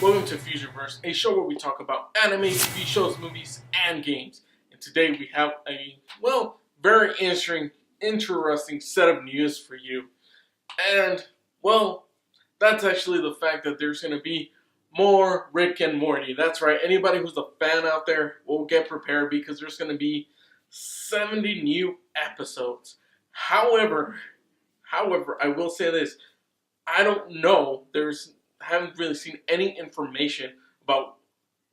Welcome to Fusionverse, a show where we talk about anime, TV shows, movies, and games. And today we have a, very interesting set of news for you. And, that's actually the fact that there's going to be more Rick and Morty. That's right, anybody who's a fan out there will get prepared because there's going to be 70 new episodes. However, I will say this. I don't know. I haven't really seen any information about,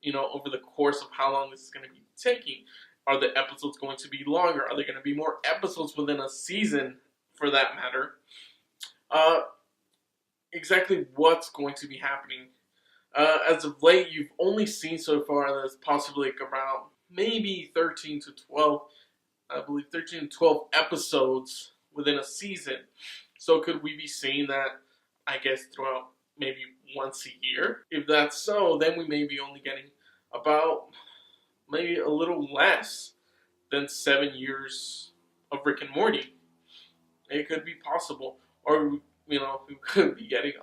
over the course of how long this is going to be taking. Are the episodes going to be longer? Are there going to be more episodes within a season, for that matter? Exactly what's going to be happening. As of late, you've only seen so far that it's possibly around maybe 13 to 12, I believe 13 to 12 episodes within a season. So could we be seeing that, I guess, throughout maybe once a year? If that's so, then we may be only getting about maybe a little less than 7 years of Rick and Morty. It could be possible. Or, we could be getting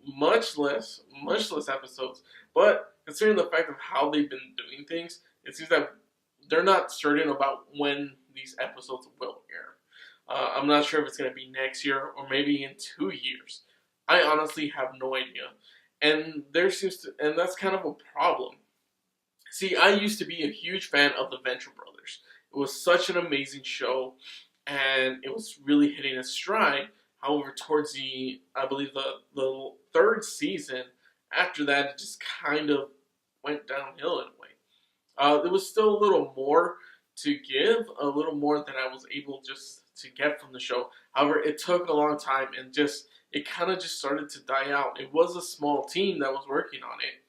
much less episodes. But considering the fact of how they've been doing things, it seems that they're not certain about when these episodes will air. I'm not sure if it's going to be next year or maybe in 2 years. I honestly have no idea. And that's kind of a problem. See, I used to be a huge fan of the Venture Brothers. It was such an amazing show, and it was really hitting its stride. However, towards I believe the third season, after that, it just kind of went downhill in a way. There was still a little more to give, a little more that I was able just to get from the show. However, it took a long time, and it kind of just started to die out. It was a small team that was working on it,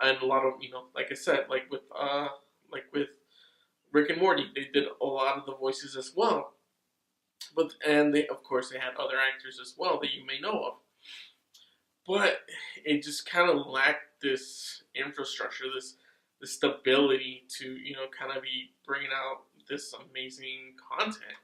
and a lot of, like I said, like with Rick and Morty, they did a lot of the voices as well. And they, of course, they had other actors as well that you may know of. But it just kind of lacked this infrastructure, this stability to, kind of be bringing out this amazing content.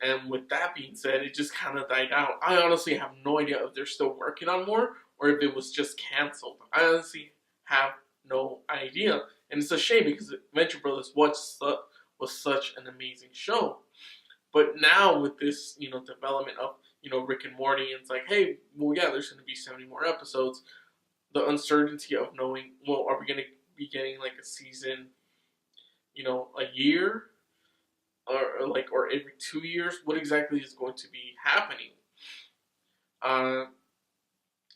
And with that being said, it just kind of died out. I honestly have no idea if they're still working on more or if it was just canceled. I honestly have no idea. And it's a shame because Venture Brothers was such an amazing show. But now with this, development of, Rick and Morty, and it's like, hey, there's going to be 70 more episodes. The uncertainty of knowing, are we going to be getting like a season, a year? Or every 2 years? What exactly is going to be happening?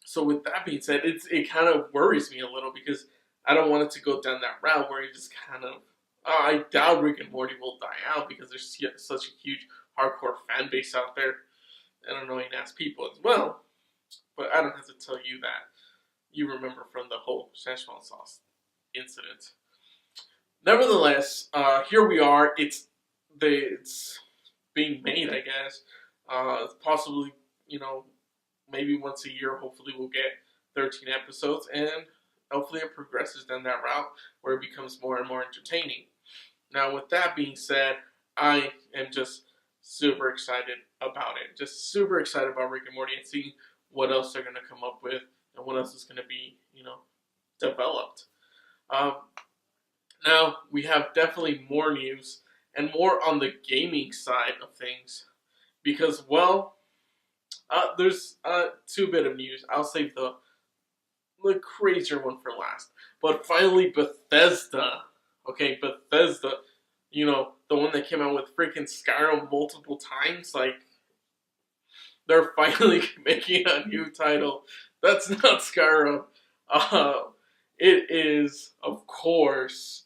So with that being said, it kind of worries me a little because I don't want it to go down that route where it just kind of, I doubt Rick and Morty will die out because there's such a huge hardcore fan base out there and annoying ass people as well. But I don't have to tell you that. You remember from the whole Szechuan sauce incident. Nevertheless, here we are. It's being made, I guess. Possibly, maybe once a year, hopefully we'll get 13 episodes, and hopefully it progresses down that route where it becomes more and more entertaining. Now, with that being said, I am just super excited about it. Just super excited about Rick and Morty and seeing what else they're going to come up with and what else is going to be, developed. Now, we have definitely more news and more on the gaming side of things because, there's two bit of news. I'll save the crazier one for last. But finally, Bethesda. Okay, Bethesda, the one that came out with freaking Skyrim multiple times, they're finally making a new title. That's not Skyrim. It is, of course,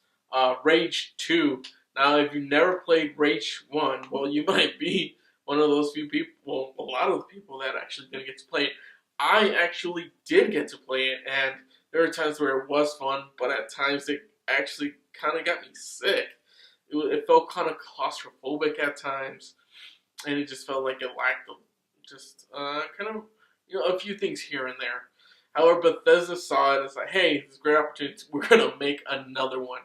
Rage 2. Now, if you never played Rage 1, you might be one of those few people, a lot of the people that actually didn't get to play it. I actually did get to play it, and there were times where it was fun, but at times it actually kind of got me sick. It felt kind of claustrophobic at times, and it just felt like it lacked a few things here and there. However, Bethesda saw it as like, hey, this is a great opportunity. We're going to make another one.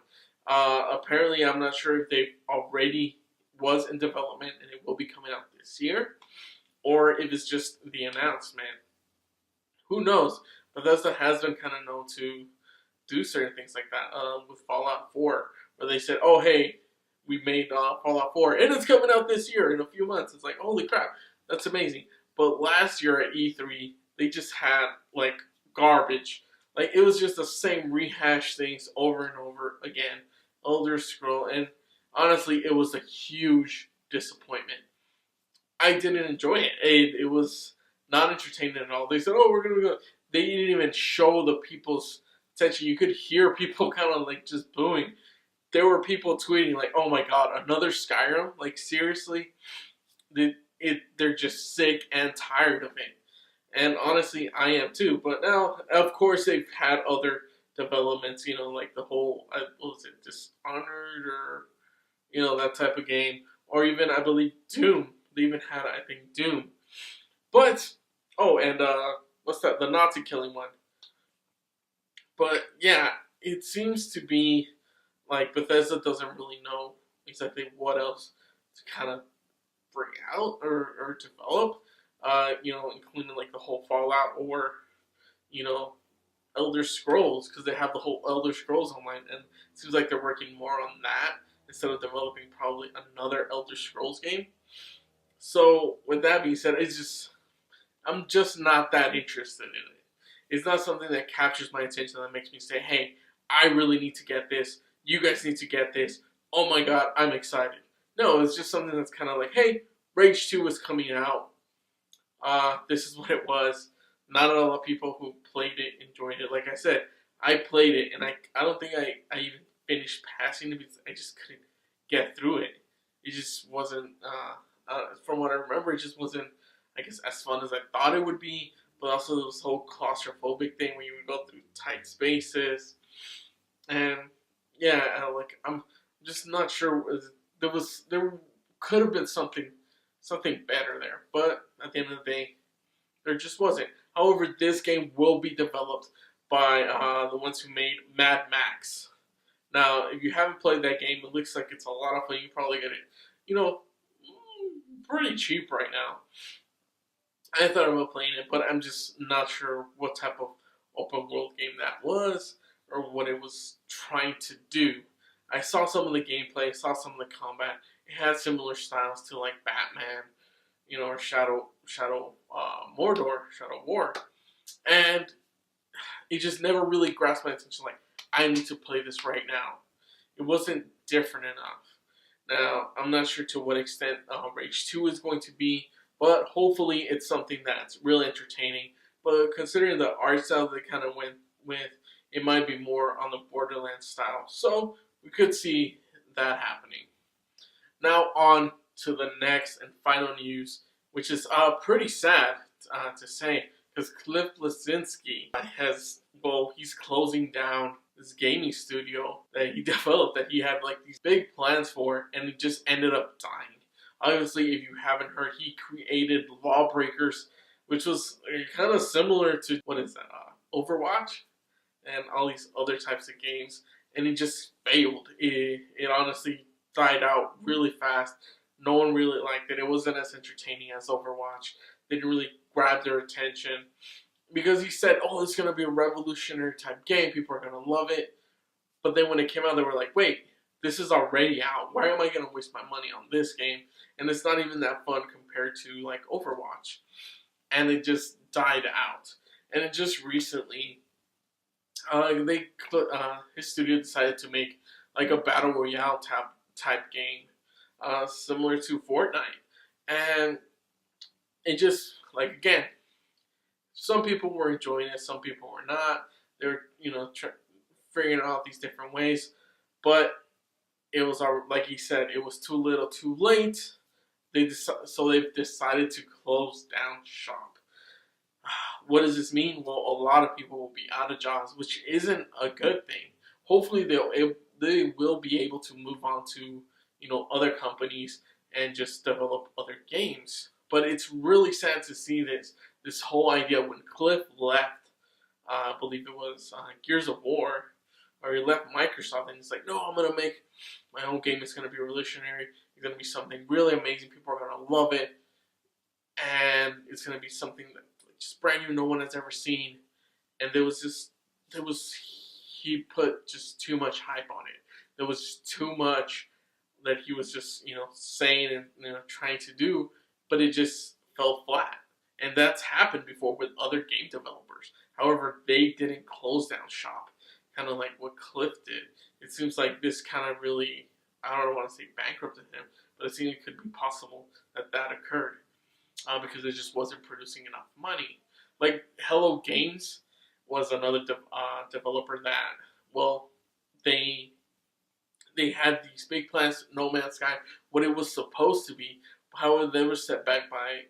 Apparently, I'm not sure if they already was in development and it will be coming out this year, or if it's just the announcement. Who knows? Bethesda has been kind of known to do certain things like that with Fallout 4, where they said, "Oh, hey, we made Fallout 4, and it's coming out this year in a few months." It's like, holy crap, that's amazing. But last year at E3, they just had like garbage. Like it was just the same rehashed things over and over again. Elder Scroll, and honestly, it was a huge disappointment. I didn't enjoy it. It was not entertaining at all. They said, "Oh, we're gonna go." They didn't even show the people's attention. You could hear people kind of like just booing. There were people tweeting like, "Oh my god, another Skyrim!" Like seriously, they're just sick and tired of it. And honestly, I am too. But now, of course, they've had other developments. You know, like the whole what was it, Dishonored, or that type of game, or even I believe Doom. They even had, I think, Doom. But and what's that? The Nazi killing one. But yeah, it seems to be like Bethesda doesn't really know exactly what else to kind of bring out or develop. Including like the whole Fallout or you know Elder Scrolls, because they have the whole Elder Scrolls online, and it seems like they're working more on that instead of developing probably another Elder Scrolls game. So with that being said, I'm just not that interested in it. It's not something that captures my attention that makes me say, "Hey, I really need to get this. You guys need to get this. Oh my god, I'm excited." No, it's just something that's kind of like, "Hey, Rage 2 is coming out. This is what it was." Not a lot of people who played it enjoyed it. Like I said, I played it, and I don't think I even finished passing it because I just couldn't get through it. It just wasn't, from what I remember, it just wasn't, I guess, as fun as I thought it would be. But also this whole claustrophobic thing where you would go through tight spaces, and yeah, I'm just not sure. There could have been something better there, but at the end of the day, there just wasn't. However, this game will be developed by the ones who made Mad Max. Now, if you haven't played that game, it looks like it's a lot of fun. You probably get it, you know, pretty cheap right now. I thought about playing it, but I'm just not sure what type of open world game that was or what it was trying to do. I saw some of the gameplay, saw some of the combat. It had similar styles to like Batman, or Shadow Mordor, Shadow War, and it just never really grasped my attention. Like, I need to play this right now. It wasn't different enough. Now, I'm not sure to what extent Rage 2 is going to be, but hopefully it's something that's really entertaining. But considering the art style they kind of went with, it might be more on the Borderlands style. So we could see that happening. Now on to the next and final news, which is pretty sad to say, because Cliff Bleszinski he's closing down this gaming studio that he developed, that he had like these big plans for, and it just ended up dying. Obviously, if you haven't heard, he created Lawbreakers, which was kind of similar to, what is that, Overwatch? And all these other types of games, and it just failed. It honestly died out really fast. No one really liked it. It wasn't as entertaining as Overwatch. They didn't really grab their attention. Because he said, "Oh, it's going to be a revolutionary type game. People are going to love it." But then when it came out, they were like, "Wait, this is already out. Why am I going to waste my money on this game? And it's not even that fun compared to like Overwatch." And it just died out. And it just recently, his studio decided to make like a battle royale type game, similar to Fortnite. And it just, like, again, some people were enjoying it, some people were not. They were, figuring out these different ways. But it was, like he said, it was too little, too late. So they've decided to close down shop. What does this mean? Well, a lot of people will be out of jobs, which isn't a good thing. Hopefully, they will be able to move on to other companies and just develop other games. But it's really sad to see this whole idea when Cliff left. I believe it was Gears of War, or he left Microsoft, and he's like, "No, I'm gonna make my own game. It's gonna be revolutionary. It's gonna be something really amazing. People are gonna love it, and it's gonna be something that just brand new, no one has ever seen." and he put just too much hype on it. There was just too much that he was just saying and trying to do, but it just fell flat. And that's happened before with other game developers. However, they didn't close down shop, kind of like what Cliff did. It seems like this kind of really, I don't want to say bankrupted him, but it seems it could be possible that that occurred because it just wasn't producing enough money. Like Hello Games was another developer that, well, they had these big plans, No Man's Sky, what it was supposed to be. However, they were set back by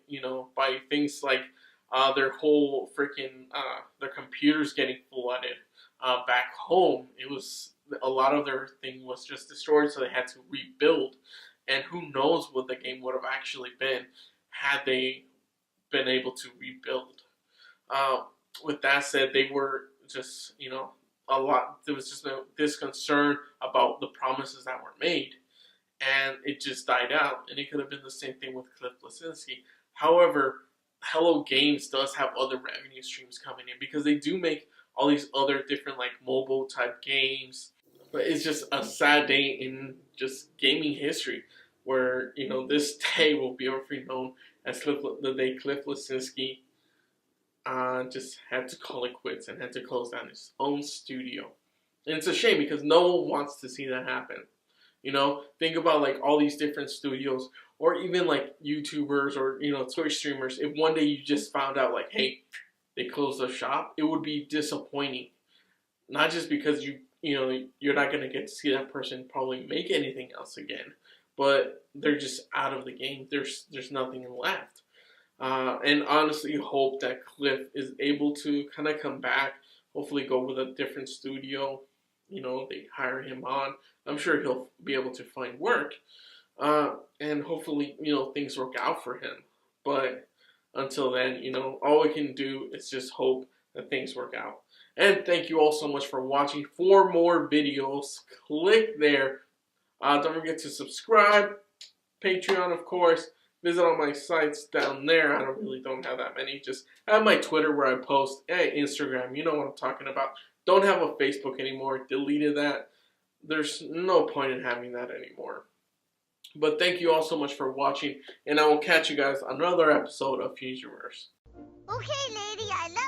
by things like their whole freaking their computers getting flooded back home. It was a lot of their thing was just destroyed, so they had to rebuild. And who knows what the game would have actually been had they been able to rebuild. With that said, they were just a lot. There was just this concern about the promises that were made, and it just died out. And it could have been the same thing with Cliff Bleszinski. However, Hello Games does have other revenue streams coming in because they do make all these other different like mobile type games. But it's just a sad day in just gaming history where this day will be known as the day Cliff Bleszinski just had to call it quits and had to close down his own studio. And it's a shame because no one wants to see that happen. Think about like all these different studios or even like YouTubers or Twitch streamers. If one day you just found out like, hey, they closed the shop, it would be disappointing. Not just because you're not going to get to see that person probably make anything else again, but they're just out of the game. There's nothing left. And honestly hope that Cliff is able to kind of come back, hopefully go with a different studio. They hire him on. I'm sure he'll be able to find work. And hopefully, things work out for him. But until then, all we can do is just hope that things work out. And thank you all so much for watching. For more videos, click there. Don't forget to subscribe. Patreon, of course. Visit all my sites down there. I don't have that many. Just have my Twitter where I post. Hey, Instagram. You know what I'm talking about. Don't have a Facebook anymore. Deleted that. There's no point in having that anymore. But thank you all so much for watching. And I will catch you guys on another episode of Fusionverse. Okay, lady. I love